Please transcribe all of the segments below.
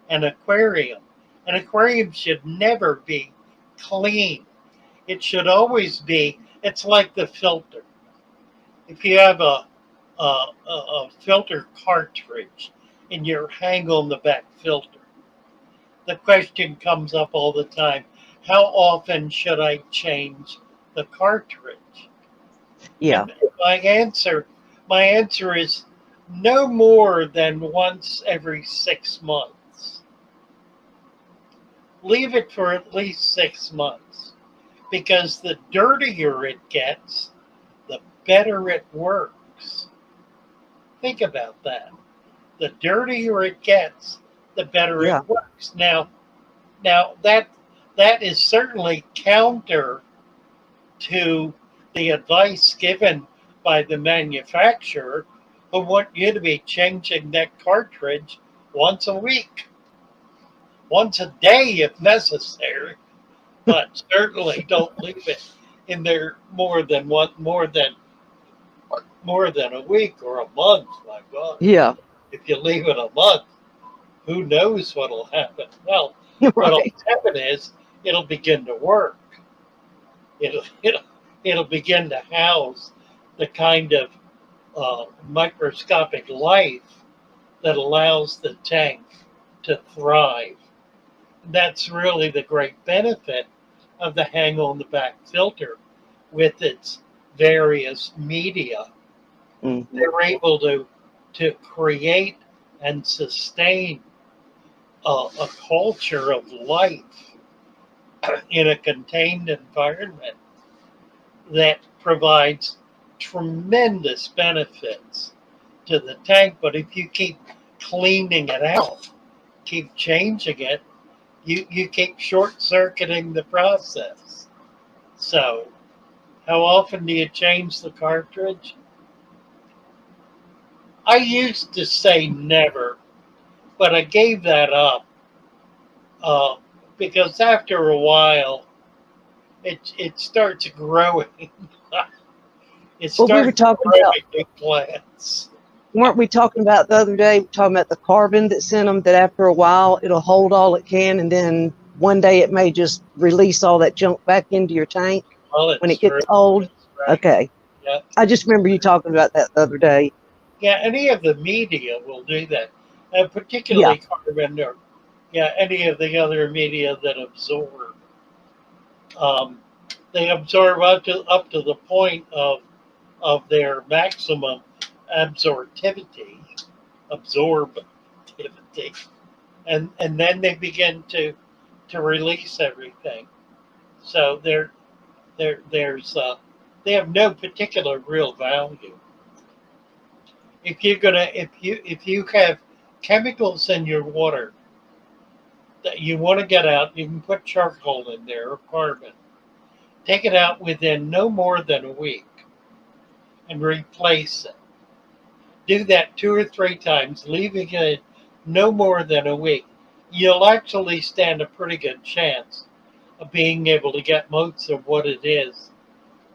an aquarium. An aquarium should never be clean. It should always be, it's like the filter. If you have a filter cartridge in your hang on the back filter, the question comes up all the time, how often should I change the cartridge? Yeah. And my answer is no more than once every 6 months. Leave it for at least 6 months, because the dirtier it gets, the better it works. Think about that. The dirtier it gets, the better it Yeah. works. Now that is certainly counter to the advice given by the manufacturer, who want you to be changing that cartridge once a week, once a day if necessary, but certainly don't leave it in there more than a week or a month. My God, Yeah. if you leave it a month, who knows what'll happen? Well, what'll Right. happen is it'll begin to work. It'll it'll, it'll begin to house the kind of microscopic life that allows the tank to thrive. That's really the great benefit of the hang on the back filter with its various media. Hmm. They're able to create and sustain a culture of life in a contained environment that provides tremendous benefits to the tank. But if you keep cleaning it out, keep changing it, you keep short circuiting the process. So, how often do you change the cartridge? I used to say never, but I gave that up uh, because after a while, it starts growing. It Well, we were starts talking about, growing new plants. weren't we talking about the other day, talking about the carbon that's in them, that after a while it'll hold all it can, and then one day it may just release all that junk back into your tank Well, when it's it gets true. old? That's right. Okay. Yeah. I just remember you talking about that the other day. Yeah, any of the media will do that, Yeah. particularly carbon or yeah, any of the other media that absorb. Um, they absorb up to the point of their maximum absorptivity, absorptivity, and then they begin to release everything. So there's they have no particular real value. If you have chemicals in your water that you want to get out, you can put charcoal in there or carbon. Take it out within no more than a week and replace it. Do that 2 or 3 times, leaving it no more than a week. You'll actually stand a pretty good chance of being able to get most of what it is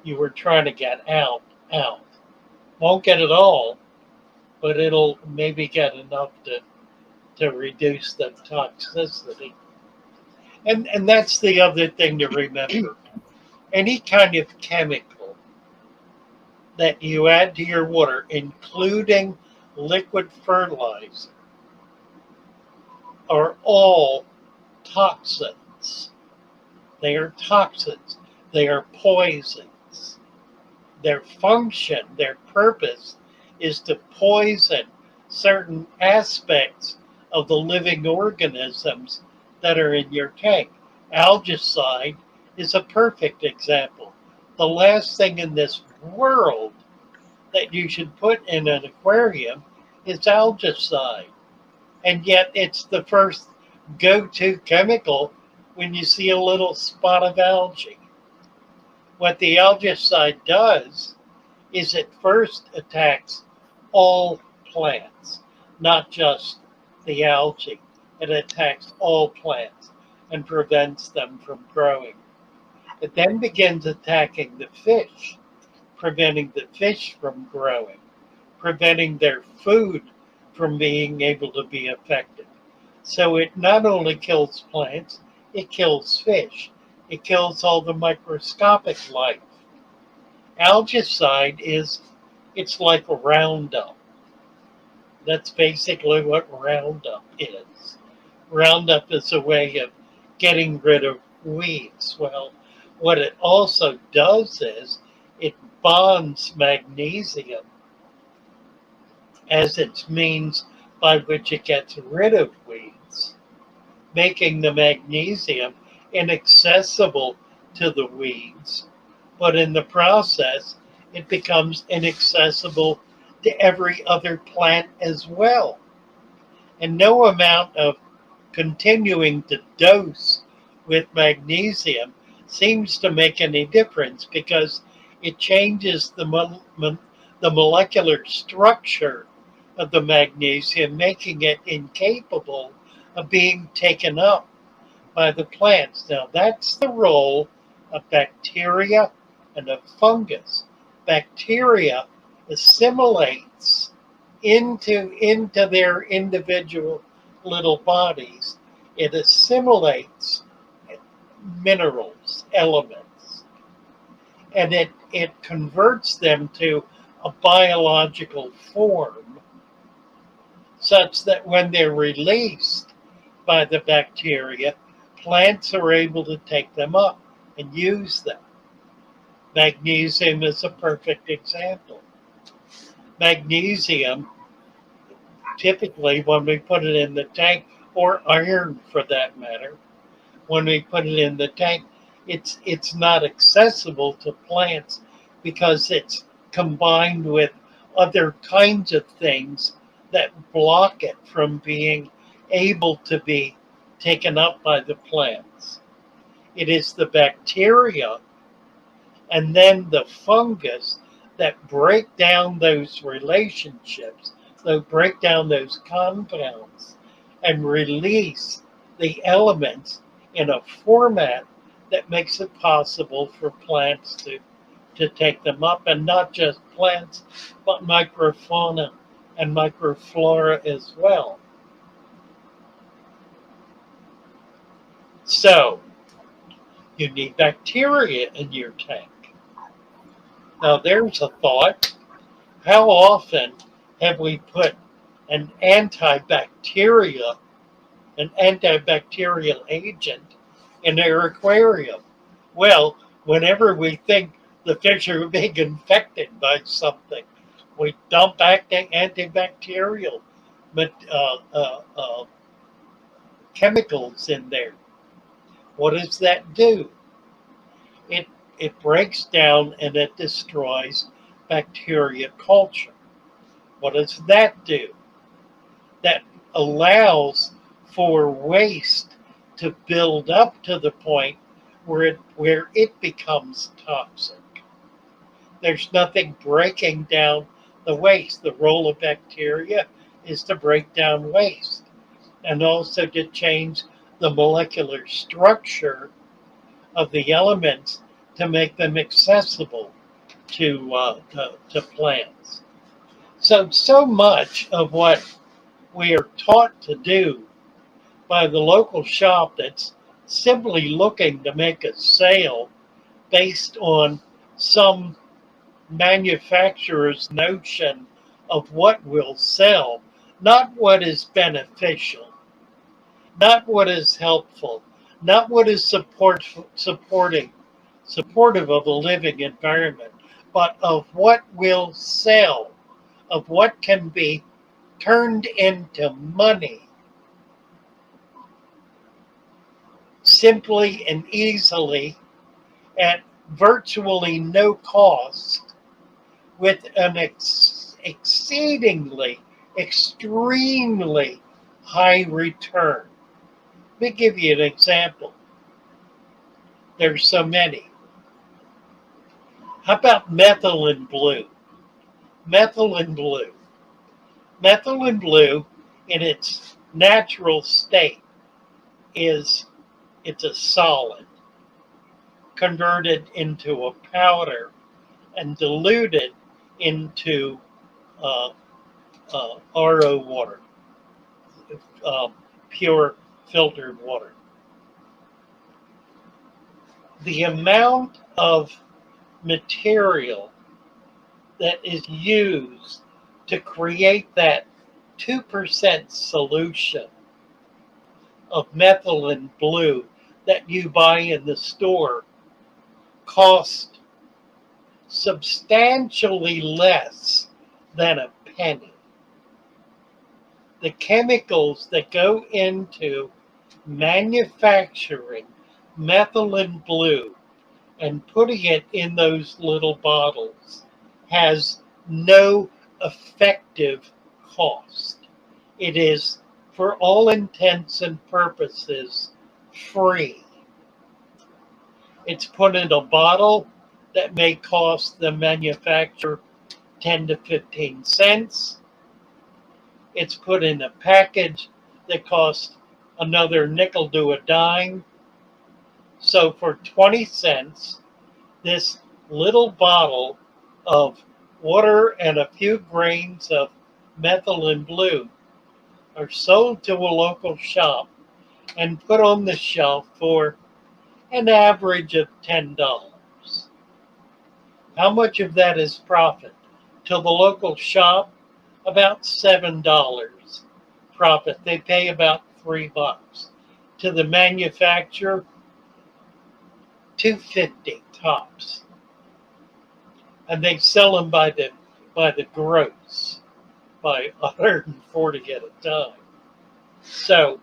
you were trying to get out. Won't get it all, but it'll maybe get enough to reduce the toxicity. And that's the other thing to remember. Any kind of chemical that you add to your water, including liquid fertilizer, are all toxins. They are toxins. They are poisons. Their function, their purpose is to poison certain aspects of the living organisms that are in your tank. Algicide is a perfect example. The last thing in this world that you should put in an aquarium is algicide. And yet it's the first go to chemical when you see a little spot of algae. What the algicide does is it first attacks all plants, not just the algae. It attacks all plants and prevents them from growing. It then begins attacking the fish, preventing the fish from growing, preventing their food from being able to be effective. So it not only kills plants, it kills fish. It kills all the microscopic life. Algicide it's like Roundup. That's basically what Roundup is. Roundup is a way of getting rid of weeds. Well, what it also does is it bonds magnesium as its means by which it gets rid of weeds, making the magnesium inaccessible to the weeds. But in the process, it becomes inaccessible to every other plant as well. And no amount of continuing to dose with magnesium seems to make any difference because it changes the molecular structure of the magnesium, making it incapable of being taken up by the plants. Now, that's the role of bacteria and of fungus. Bacteria assimilates into their individual little bodies. It assimilates minerals, elements, and it converts them to a biological form such that when they're released by the bacteria, plants are able to take them up and use them. Magnesium is a perfect example. Magnesium, typically when we put it in the tank, or iron for that matter, when we put it in the tank, it's not accessible to plants because it's combined with other kinds of things that block it from being able to be taken up by the plants. It is the bacteria and then the fungus that break down those relationships, that break down those compounds and release the elements in a format that makes it possible for plants to take them up, and not just plants, but microfauna and microflora as well. So, you need bacteria in your tank. Now, there's a thought. How often have we put an antibacterial agent in our aquarium? Well, whenever we think the fish are being infected by something, we dump back the antibacterial chemicals in there. What does that do? It it breaks down and it destroys bacteria culture. What does that do? That allows for waste to build up to the point where it becomes toxic. There's nothing breaking down the waste. The role of bacteria is to break down waste and also to change the molecular structure of the elements to make them accessible to plants. So much of what we are taught to do by the local shop that's simply looking to make a sale based on some manufacturer's notion of what will sell, not what is beneficial, not what is helpful, not what is supportive of a living environment, but of what will sell, of what can be turned into money simply and easily at virtually no cost with an exceedingly, extremely high return. Let me give you an example. There's so many. How about methylene blue? Methylene blue. Methylene blue in its natural state it's a solid converted into a powder and diluted into RO water, pure filtered water. The amount of material that is used to create that 2% solution of methylene blue that you buy in the store cost substantially less than a penny. The chemicals that go into manufacturing methylene blue and putting it in those little bottles has no effective cost. It is, for all intents and purposes, free. It's put in a bottle that may cost the manufacturer 10 to 15 cents. It's put in a package that costs another nickel to a dime. So for 20 cents, this little bottle of water and a few grains of methylene blue are sold to a local shop and put on the shelf for an average of $10. How much of that is profit? To the local shop, about $7 profit. They pay about $3. To the manufacturer, $2.50 tops. And they sell them by the gross, by 140 at a time. So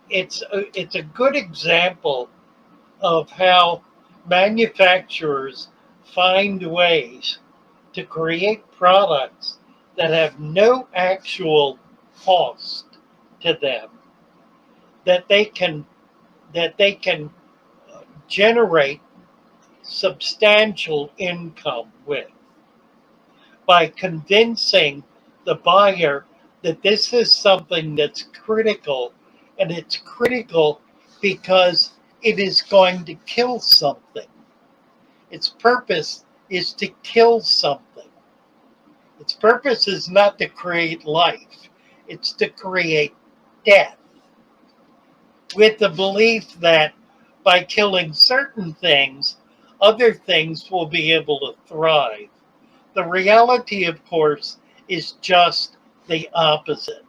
it's a good example of how manufacturers find ways to create products that have no actual cost to them, that they can generate substantial income with, by convincing the buyer that this is something that's critical, and it's critical because it is going to kill something. Its purpose is to kill something. Its purpose is not to create life, it's to create death, with the belief that by killing certain things, other things will be able to thrive. The reality, of course, is just the opposite.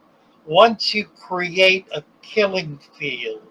Once you create a killing field